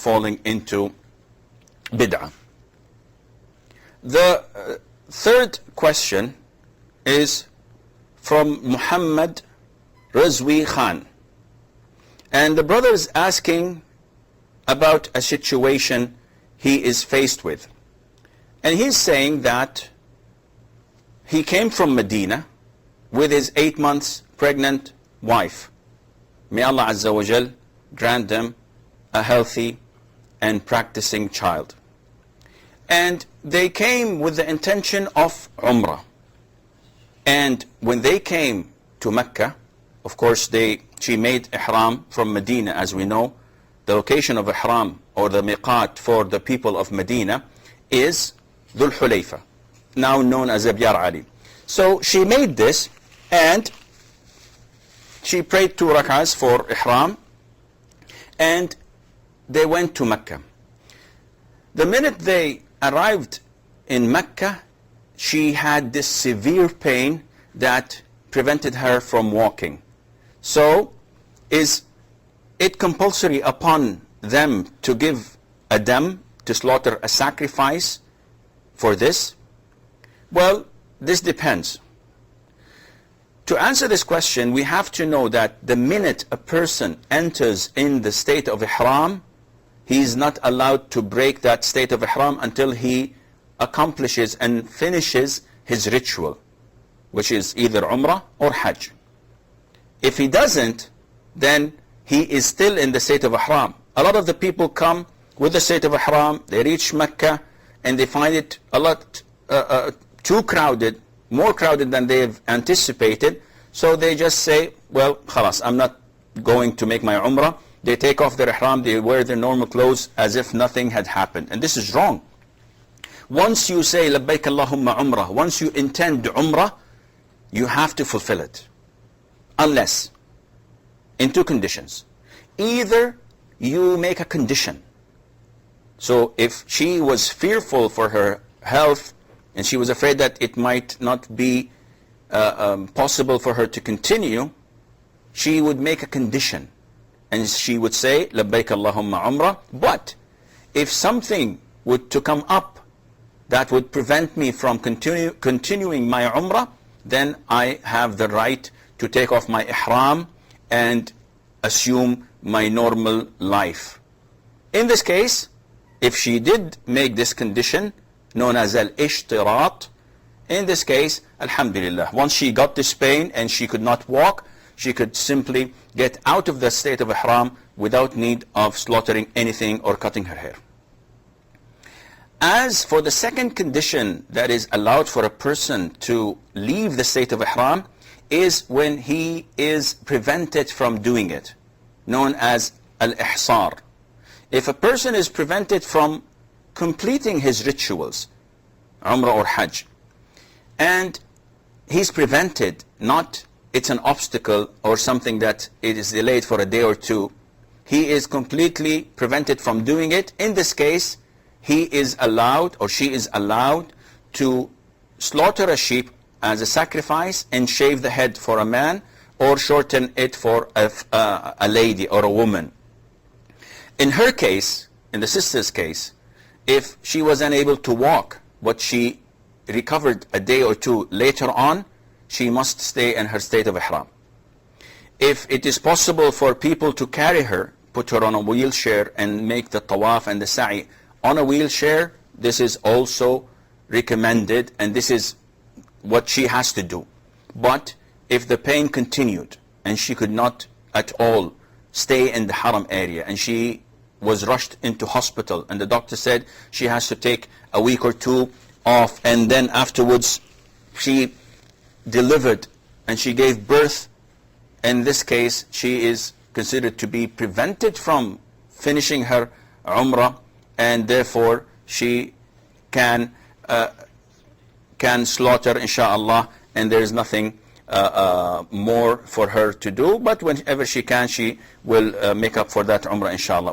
falling into bid'ah. The third question is from Muhammad Razwi Khan. And the brother is asking about a situation he is faced with. And he's saying that he came from Medina with his 8 months pregnant wife. May Allah Azza wa Jal grant them a healthy and practicing child. And they came with the intention of Umrah. And when they came to Mecca, of course she made Ihram from Medina. As we know, the location of Ihram, or the miqat for the people of Medina, is Dhul Hulayfa, now known as Abyar Ali. So she made this, and she prayed 2 rak'ahs for Ihram, and they went to Mecca. The minute they arrived in Mecca, she had this severe pain that prevented her from walking. So, is it compulsory upon them to give a dam, to slaughter a sacrifice for this? Well, this depends. To answer this question, we have to know that the minute a person enters in the state of Ihram, he is not allowed to break that state of Ihram until he accomplishes and finishes his ritual, which is either Umrah or Hajj. If he doesn't, then he is still in the state of Ihram. A lot of the people come with the state of Ihram, they reach Mecca, and they find it a lot too crowded, more crowded than they've anticipated. So they just say, well, khalas, I'm not going to make my Umrah. They take off their Ihram, they wear their normal clothes as if nothing had happened. And this is wrong. Once you say, Labbaik Allahumma Umrah, once you intend Umrah, you have to fulfill it. Unless, in 2 conditions. Either you make a condition. So if she was fearful for her health, and she was afraid that it might not be possible for her to continue, she would make a condition. And she would say, Labbaik Allahumma Umrah. But if something would to come up that would prevent me from continuing my Umrah, then I have the right to take off my Ihram and assume my normal life. In this case, if she did make this condition, known as al-ishtirat, in this case, alhamdulillah, once she got this pain and she could not walk, she could simply get out of the state of Ihram without need of slaughtering anything or cutting her hair. As for the second condition that is allowed for a person to leave the state of Ihram, is when he is prevented from doing it, known as al-ihsar. If a person is prevented from completing his rituals, Umrah or Hajj, and he's prevented, not it's an obstacle or something that it is delayed for a day or 2, he is completely prevented from doing it. In this case, he is allowed, or she is allowed, to slaughter a sheep as a sacrifice and shave the head for a man, or shorten it for a lady or a woman. In her case, in the sister's case, if she was unable to walk, but she recovered a day or 2 later on, she must stay in her state of Ihram. If it is possible for people to carry her, put her on a wheelchair and make the tawaf and the sa'i on a wheelchair, this is also recommended, and this is what she has to do. But if the pain continued and she could not at all stay in the haram area, and she was rushed into hospital, and the doctor said she has to take a week or 2 off, and then afterwards she delivered and she gave birth, in this case she is considered to be prevented from finishing her Umrah, and therefore she can slaughter, inshallah, and there is nothing more for her to do. But whenever she can, she will make up for that Umrah, inshallah.